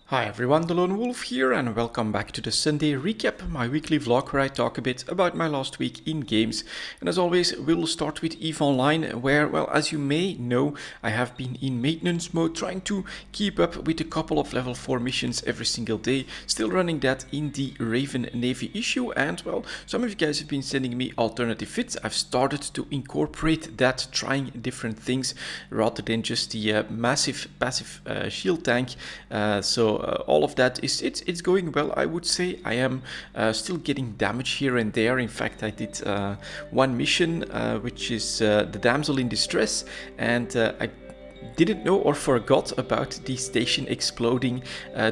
Hi everyone, The Lone Wolf here and welcome back to the Sunday Recap, my weekly vlog where I talk a bit about my last week in games. And as always, we'll start with EVE Online where, well, as you may know, I have been in maintenance mode trying to keep up with a couple of level 4 missions every single day, still running that in the Raven Navy issue. And, well, some of you guys have been sending me alternative fits. I've started to incorporate that, trying different things rather than just the massive passive shield tank. All of that it's going well, I would say. I am still getting damage here and there. In fact, I did one mission which is the damsel in distress, and I didn't know or forgot about the station exploding,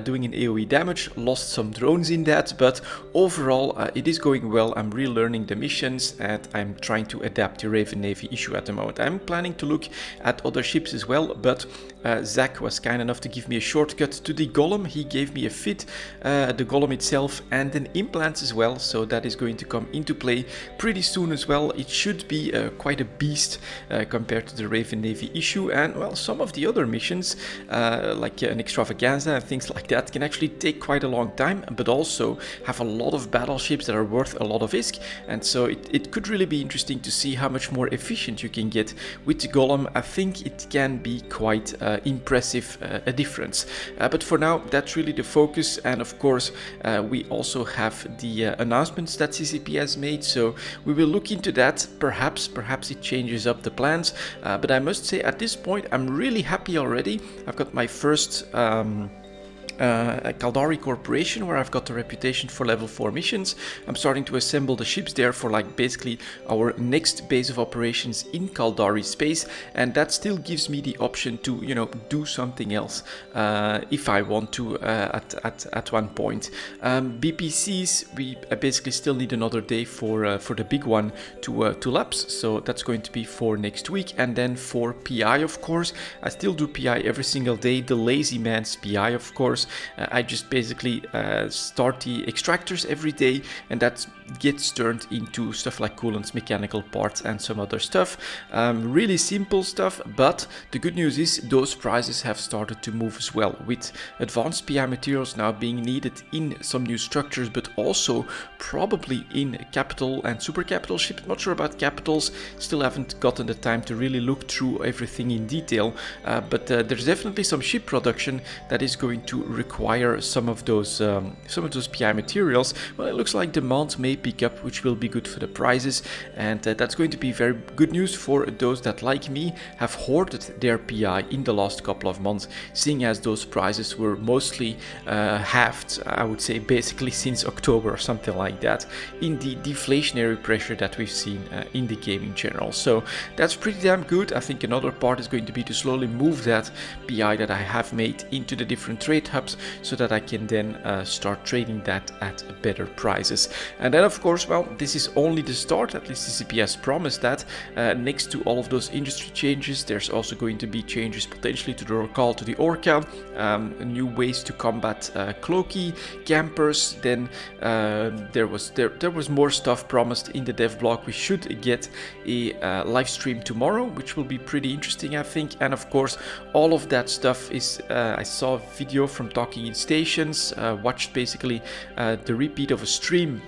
doing an AoE damage, lost some drones in that, but overall it is going well. I'm relearning the missions and I'm trying to adapt the Raven Navy issue at the moment. I'm planning to look at other ships as well, but Zach was kind enough to give me a shortcut to the Golem. He gave me a fit, the Golem itself, and then implants as well, so that is going to come into play pretty soon as well. It should be quite a beast compared to the Raven Navy issue, and well, some of the other missions like an extravaganza and things like that can actually take quite a long time, but also have a lot of battleships that are worth a lot of ISK, and so it could really be interesting to see how much more efficient you can get with the Golem. I think it can be quite impressive a difference, but for now that's really the focus. And of course we also have the announcements that CCP has made, so we will look into that. Perhaps it changes up the plans, but I must say at this point I'm really happy already. I've got my first Caldari Corporation, where I've got a reputation for level 4 missions. I'm starting to assemble the ships there for like basically our next base of operations in Caldari space, and that still gives me the option to, you know, do something else if I want to at one point. BPCs, we basically still need another day for the big one to lapse, so that's going to be for next week. And then for PI, of course, I still do PI every single day, the lazy man's PI, of course. I just basically start the extractors every day, and that gets turned into stuff like coolants, mechanical parts, and some other stuff. Really simple stuff, but the good news is those prices have started to move as well, with advanced PI materials now being needed in some new structures, but also probably in capital and super capital ships. Not sure about capitals, still haven't gotten the time to really look through everything in detail, but there's definitely some ship production that is going to require some of those PI materials. Well, it looks like demand may pick up, which will be good for the prices, and that's going to be very good news for those that, like me, have hoarded their PI in the last couple of months, seeing as those prices were mostly halved, I would say basically since October or something like that, in the deflationary pressure that we've seen in the game in general. So that's pretty damn good. I think another part is going to be to slowly move that PI that I have made into the different trade hubs, so that I can then start trading that at better prices. And then of course, well, this is only the start, at least CCP has promised that. Next to all of those industry changes, there's also going to be changes potentially to the Rokal, to the Orca, new ways to combat cloaky campers. Then there was more stuff promised in the dev blog. We should get a live stream tomorrow, which will be pretty interesting, I think. And of course, all of that stuff is I saw a video from Talking in Stations, watched basically the repeat of a stream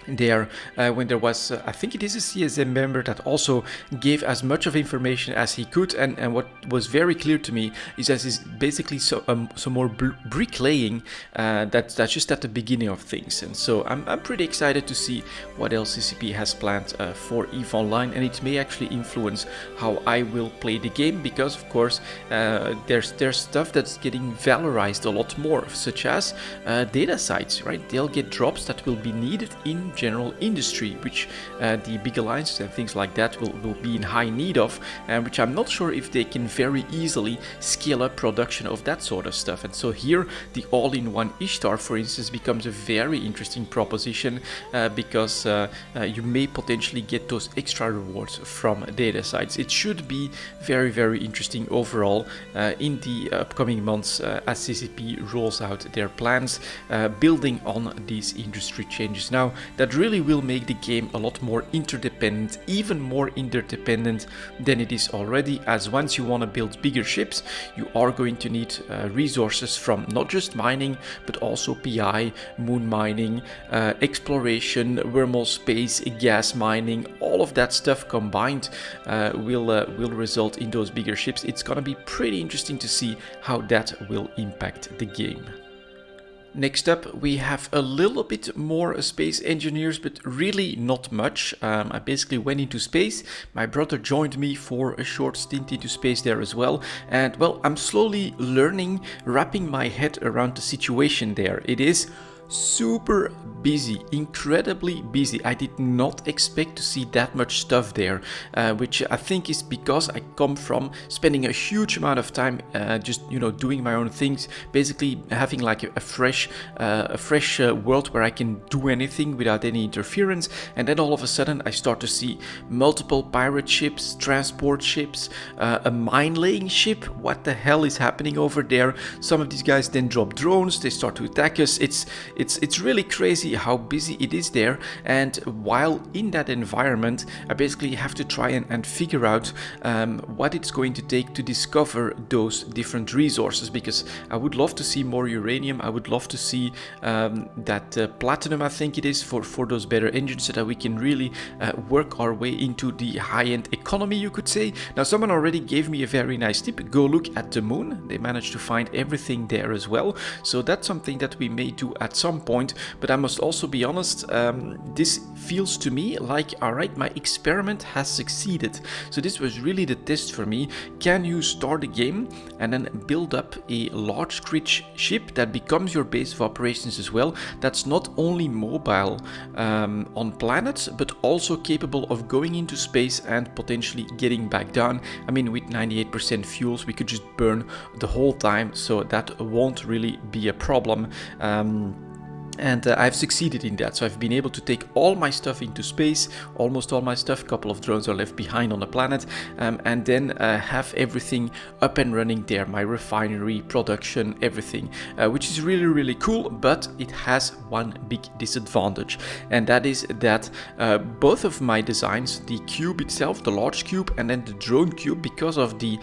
there when there was I think it is a CSM member that also gave as much of information as he could, and what was very clear to me is that is basically some more bricklaying that's just at the beginning of things. And so I'm pretty excited to see what else CCP has planned for EVE Online, and it may actually influence how I will play the game, because of course there's stuff that's getting valorized a lot more, such as data sites, right? They'll get drops that will be needed in general industry, which the big alliances and things like that will be in high need of, and which I'm not sure if they can very easily scale up production of that sort of stuff. And so here the all-in-one Ishtar, for instance, becomes a very interesting proposition, because you may potentially get those extra rewards from data sites. It should be very, very interesting overall in the upcoming months as CCP rolls out their plans, building on these industry changes. Now, that that really will make the game a lot more interdependent, even more interdependent than it is already, as once you want to build bigger ships, you are going to need resources from not just mining, but also PI, moon mining, exploration, wormhole space, gas mining. All of that stuff combined will result in those bigger ships. It's gonna be pretty interesting to see how that will impact the game. Next up, we have a little bit more space engineers, but really not much. I basically went into space. My brother joined me for a short stint into space there as well. And well, I'm slowly learning, wrapping my head around the situation there. It is super busy, incredibly busy. I did not expect to see that much stuff there, which I think is because I come from spending a huge amount of time just doing my own things, basically having like a fresh world where I can do anything without any interference. And then all of a sudden I start to see multiple pirate ships, transport ships, a mine laying ship. What the hell is happening over there? Some of these guys then drop drones, they start to attack us. It's really crazy how busy it is there, and while in that environment I basically have to try and figure out what it's going to take to discover those different resources, because I would love to see more uranium. I would love to see that platinum, I think it is, for those better engines, so that we can really work our way into the high-end economy, you could say. Now, someone already gave me a very nice tip: go look at the moon. They managed to find everything there as well, so that's something that we may do at some point. But I must also be honest, this feels to me like, alright, my experiment has succeeded. So this was really the test for me. Can you start a game and then build up a large ship that becomes your base of operations as well, that's not only mobile on planets, but also capable of going into space and potentially getting back down? I mean, with 98% fuels, we could just burn the whole time, so that won't really be a problem. And I've succeeded in that. So I've been able to take all my stuff into space, almost all my stuff. A couple of drones are left behind on the planet, and then have everything up and running there. My refinery, production, everything, which is really, really cool. But it has one big disadvantage, and that is that both of my designs, the cube itself, the large cube, and then the drone cube, because of the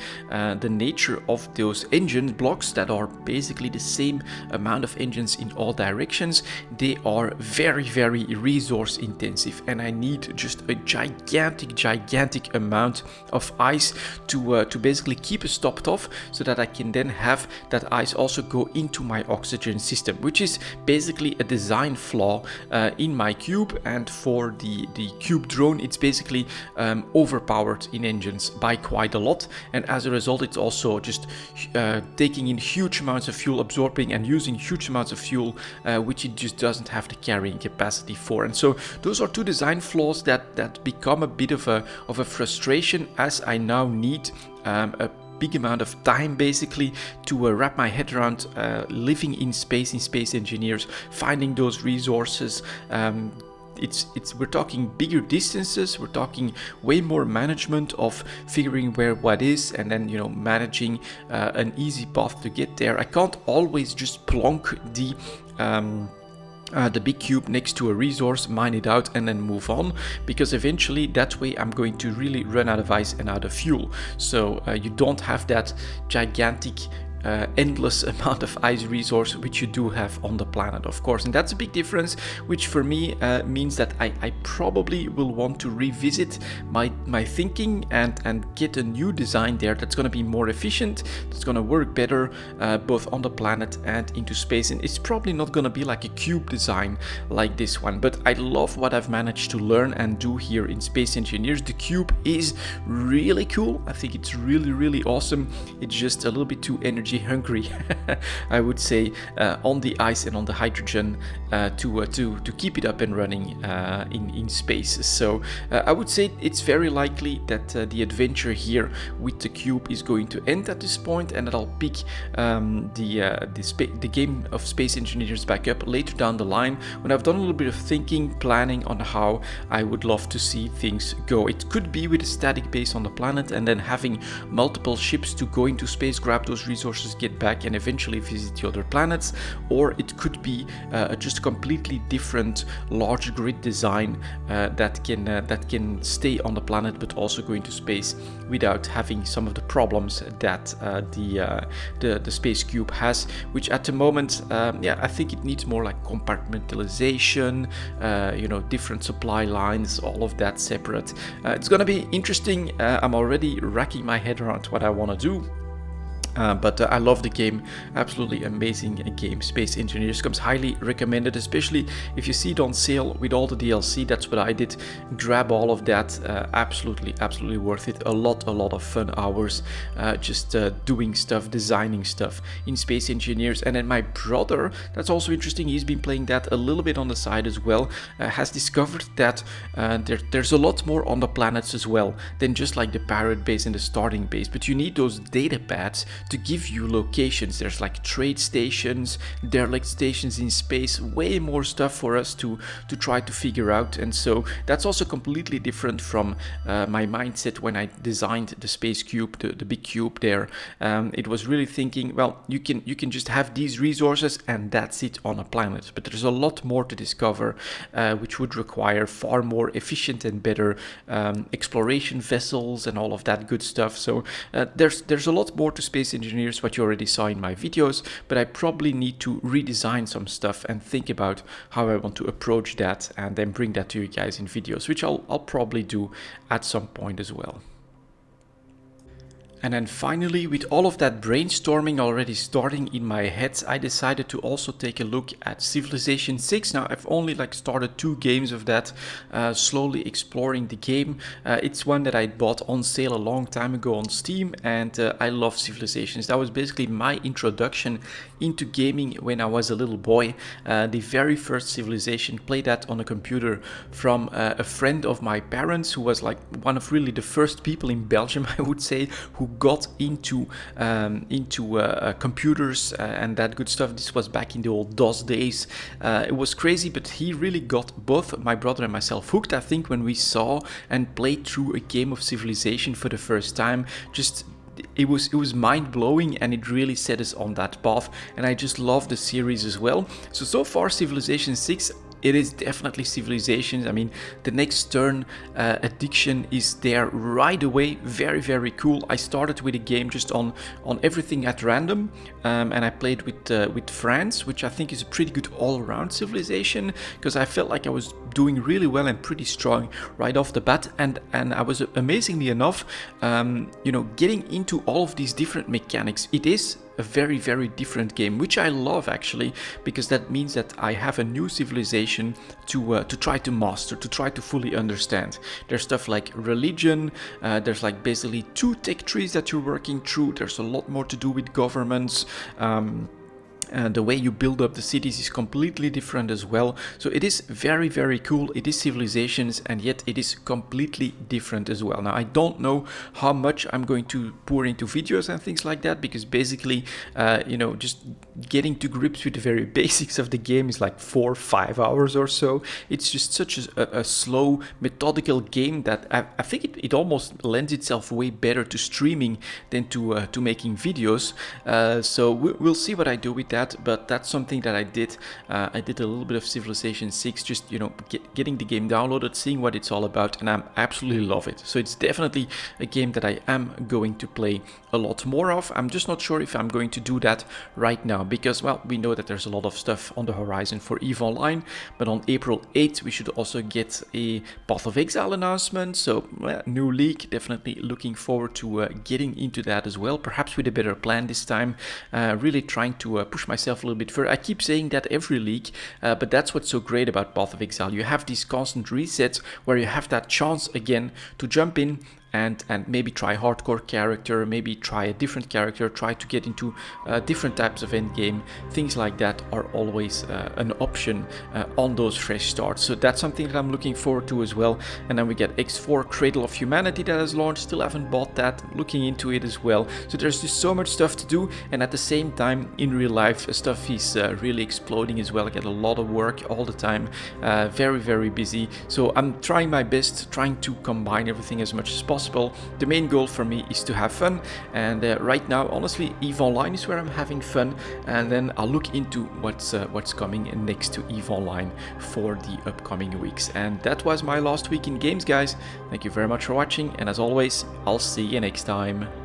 nature of those engine blocks that are basically the same amount of engines in all directions, they are very, very resource intensive, and I need just a gigantic amount of ice to basically keep us topped off, so that I can then have that ice also go into my oxygen system, which is basically a design flaw in my cube. And for the cube drone, it's basically overpowered in engines by quite a lot, and as a result it's also just taking in huge amounts of fuel, absorbing and using huge amounts of fuel, which it just doesn't have the carrying capacity for. And so those are two design flaws that become a bit of a frustration, as I now need a big amount of time basically to wrap my head around living in space engineers, finding those resources. We're talking bigger distances, we're talking way more management of figuring where what is, and then managing an easy path to get there. I can't always just plonk the big cube next to a resource, mine it out, and then move on, because eventually that way I'm going to really run out of ice and out of fuel. So you don't have that gigantic endless amount of ice resource which you do have on the planet, of course. And that's a big difference, which for me means that I probably will want to revisit my thinking and get a new design there that's going to be more efficient, that's going to work better both on the planet and into space. And it's probably not going to be like a cube design like this one, but I love what I've managed to learn and do here in Space Engineers. The cube is really cool. I think it's really awesome. It's just a little bit too energy hungry, I would say, on the ice and on the hydrogen to keep it up and running in space. So I would say it's very likely that the adventure here with the cube is going to end at this point, and that I'll pick the game of Space Engineers back up later down the line when I've done a little bit of thinking, planning on how I would love to see things go. It could be with a static base on the planet and then having multiple ships to go into space, grab those resources, resources, get back, and eventually visit the other planets. Or it could be just a completely different large grid design that can stay on the planet but also go into space without having some of the problems that the space cube has, which at the moment, I think it needs more like compartmentalization, different supply lines, all of that separate. It's gonna be interesting. I'm already racking my head around what I want to do. But I love the game, absolutely amazing game. Space Engineers comes highly recommended, especially if you see it on sale with all the DLC. That's what I did, grab all of that. Absolutely worth it. A lot of fun hours just doing stuff, designing stuff in Space Engineers. And then my brother, that's also interesting, he's been playing that a little bit on the side as well, has discovered that there's a lot more on the planets as well than just like the pirate base and the starting base, but you need those data pads to give you locations. There's like trade stations, derelict stations in space, way more stuff for us to try to figure out. And so that's also completely different from my mindset when I designed the space cube, the big cube there. It was really thinking, well, you can just have these resources and that's it on a planet, but there's a lot more to discover, which would require far more efficient and better exploration vessels and all of that good stuff. So there's a lot more to Space Engineers, what you already saw in my videos, but I probably need to redesign some stuff and think about how I want to approach that and then bring that to you guys in videos, which I'll probably do at some point as well. And then finally, with all of that brainstorming already starting in my head, I decided to also take a look at Civilization 6. Now, I've only started 2 games of that, slowly exploring the game. It's one that I bought on sale a long time ago on Steam, and I love Civilizations. That was basically my introduction into gaming when I was a little boy. The very first Civilization, played that on a computer from a friend of my parents, who was like one of really the first people in Belgium, I would say, who got into computers and that good stuff. This was back in the old DOS days. It was crazy, but he really got both my brother and myself hooked, I think, when we saw and played through a game of Civilization for the first time. Just it was mind-blowing, and it really set us on that path, and I just love the series as well. So far Civilization 6, it is definitely Civilizations. I mean, the next turn addiction is there right away. Very cool. I started with a game just on everything at random, and I played with France, which I think is a pretty good all-around civilization, because I felt like I was doing really well and pretty strong right off the bat, and I was, amazingly enough, getting into all of these different mechanics. It is a very different game, which I love actually, because that means that I have a new civilization to try to master, to try to fully understand. There's stuff like religion, there's like basically 2 tech trees that you're working through. There's a lot more to do with governments. The way you build up the cities is completely different as well. So it is very cool. It is Civilizations, and yet it is completely different as well. Now, I don't know how much I'm going to pour into videos and things like that, because basically, just getting to grips with the very basics of the game is like 4 or 5 hours or so. It's just such a slow, methodical game that I think it almost lends itself way better to streaming than to making videos. So we'll see what I do with that, but that's something that I did. I did a little bit of Civilization 6, just getting the game downloaded, seeing what it's all about, and I absolutely love it. So it's definitely a game that I am going to play a lot more of. I'm just not sure if I'm going to do that right now, because, well, we know that there's a lot of stuff on the horizon for EVE Online, but on April 8th we should also get a Path of Exile announcement. So new league, definitely looking forward to getting into that as well, perhaps with a better plan this time. Really trying to push myself a little bit further. I keep saying that every league, but that's what's so great about Path of Exile. You have these constant resets where you have that chance again to jump in and maybe try hardcore character, maybe try a different character, try to get into different types of endgame. Things like that are always an option on those fresh starts. So that's something that I'm looking forward to as well. And then we get X4 Cradle of Humanity that has launched. Still haven't bought that, looking into it as well. So there's just so much stuff to do, and at the same time in real life stuff is really exploding as well. I get a lot of work all the time, very busy. So I'm trying my best, trying to combine everything as much as possible. possible. The main goal for me is to have fun, and right now honestly EVE Online is where I'm having fun, and then I'll look into what's coming next to EVE Online for the upcoming weeks. And that was my last week in games, guys. Thank you very much for watching, and as always, I'll see you next time.